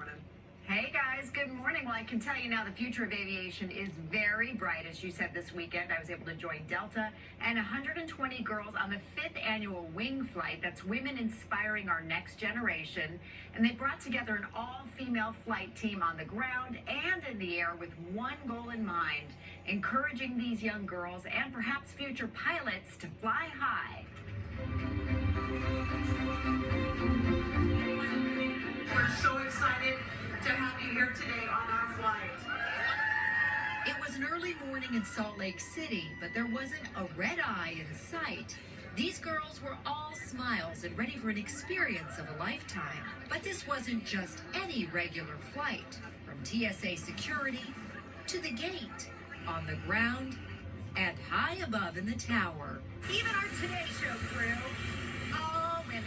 morning. Hey guys, good morning. Well, I can tell you now the future of aviation is very bright. As you said, this weekend I was able to join Delta and 120 girls on the 5th annual Wing Flight. That's women inspiring our next generation. And they brought together an all-female flight team on the ground and in the air with one goal in mind, encouraging these young girls and perhaps future pilots to fly high. We're so excited to have you here today on our flight. It was an early morning in Salt Lake City, but there wasn't a red eye in sight. These girls were all smiles and ready for an experience of a lifetime. But this wasn't just any regular flight. From TSA security to the gate, on the ground, and high above in the tower. Even our Today Show crew, all women.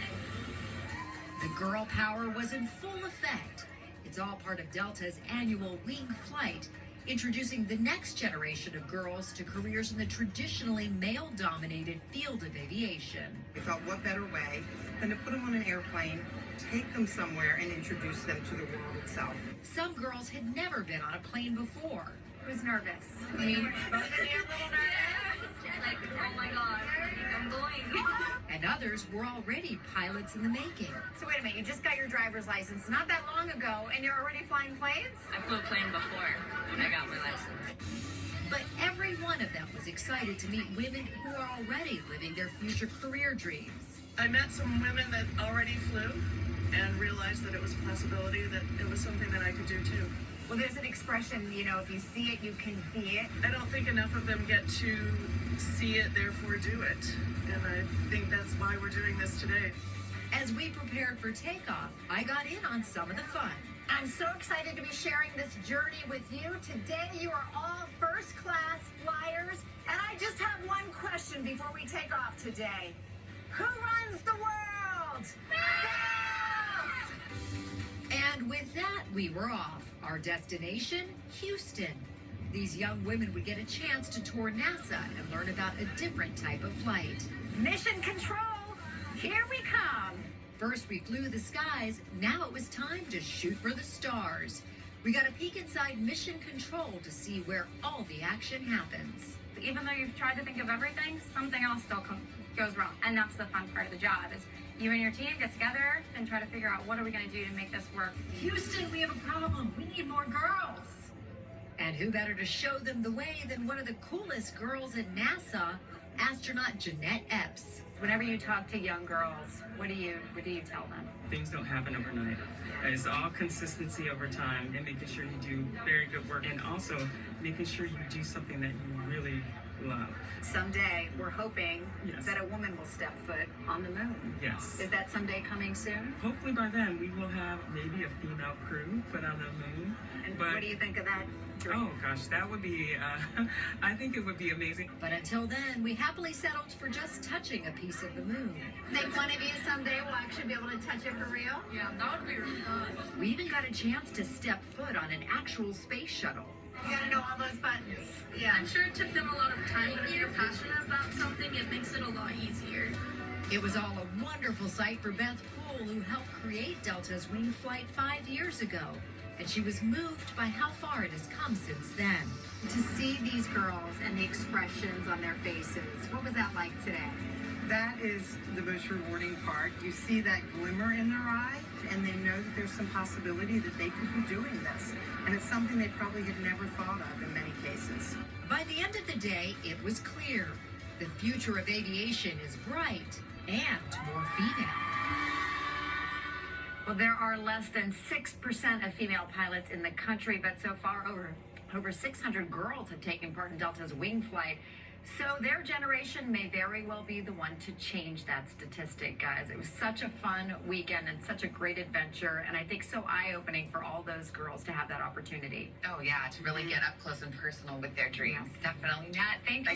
The girl power was in full effect. It's all part of Delta's annual Wing Flight, introducing the next generation of girls to careers in the traditionally male-dominated field of aviation. We thought, what better way than to put them on an airplane, take them somewhere, and introduce them to the world itself. Some girls had never been on a plane before. Who's nervous? Me. Both of you a little nervous? Like, oh my god, I'm going. And others were already pilots in the making. So wait a minute, you just got your driver's license not that long ago, and you're already flying planes? I flew a plane before I got my license. But every one of them was excited to meet women who are already living their future career dreams. I met some women that already flew and realized that it was a possibility, that it was something that I could do too. Well, there's an expression, you know, if you see it, you can be it. I don't think enough of them get to see it, therefore do it. And I think that's why we're doing this today. As we prepared for takeoff, I got in on some of the fun. I'm so excited to be sharing this journey with you. Today, you are all first-class flyers, and I just have one question before we take off today. Who runs the world? Girls! And with that, we were off. Our destination, Houston. These young women would get a chance to tour NASA and learn about a different type of flight. Mission control, here we come. First, we flew the skies. Now it was time to shoot for the stars. We got a peek inside mission control to see where all the action happens. Even though you've tried to think of everything, something else still goes wrong. And that's the fun part of the job is you and your team get together and try to figure out what are we going to do to make this work. Houston, we have a problem. We need more girls. And who better to show them the way than one of the coolest girls at NASA, astronaut Jeanette Epps. Whenever you talk to young girls, what do you tell them? Things don't happen overnight. It's all consistency over time and making sure you do very good work and also making sure you do something that you really love. Someday, we're hoping Yes. that a woman will step foot on the moon. Yes. Is that someday coming soon? Hopefully by then we will have maybe a female crew put on the moon. And But what do you think of that? oh gosh, that would be, I think it would be amazing. But until then, we happily settled for just touching a piece of the moon. Think one of you someday will actually be able to touch it for real? Yeah, that would be really fun. We even got a chance to step foot on an actual space shuttle. You gotta know all those buttons. Yeah, I'm sure it took them a lot of time, but if you're passionate about something, it makes it a lot easier. It was all a wonderful sight for Beth Poole, who helped create Delta's Wing Flight 5 years ago. And she was moved by how far it has come since then. To see these girls and the expressions on their faces, what was that like today? That is the most rewarding part. You see that glimmer in their eye, and they know that there's some possibility that they could be doing this. And it's something they probably had never thought of in many cases. By the end of the day, it was clear. The future of aviation is bright and more female. Well, there are less than 6% of female pilots in the country, but so far over 600 girls have taken part in Delta's Wing Flight. So their generation may very well be the one to change that statistic, guys. It was such a fun weekend and such a great adventure, and I think so eye-opening for all those girls to have that opportunity. Oh yeah, to really get up close and personal with their dreams. Definitely, Nat. Thank you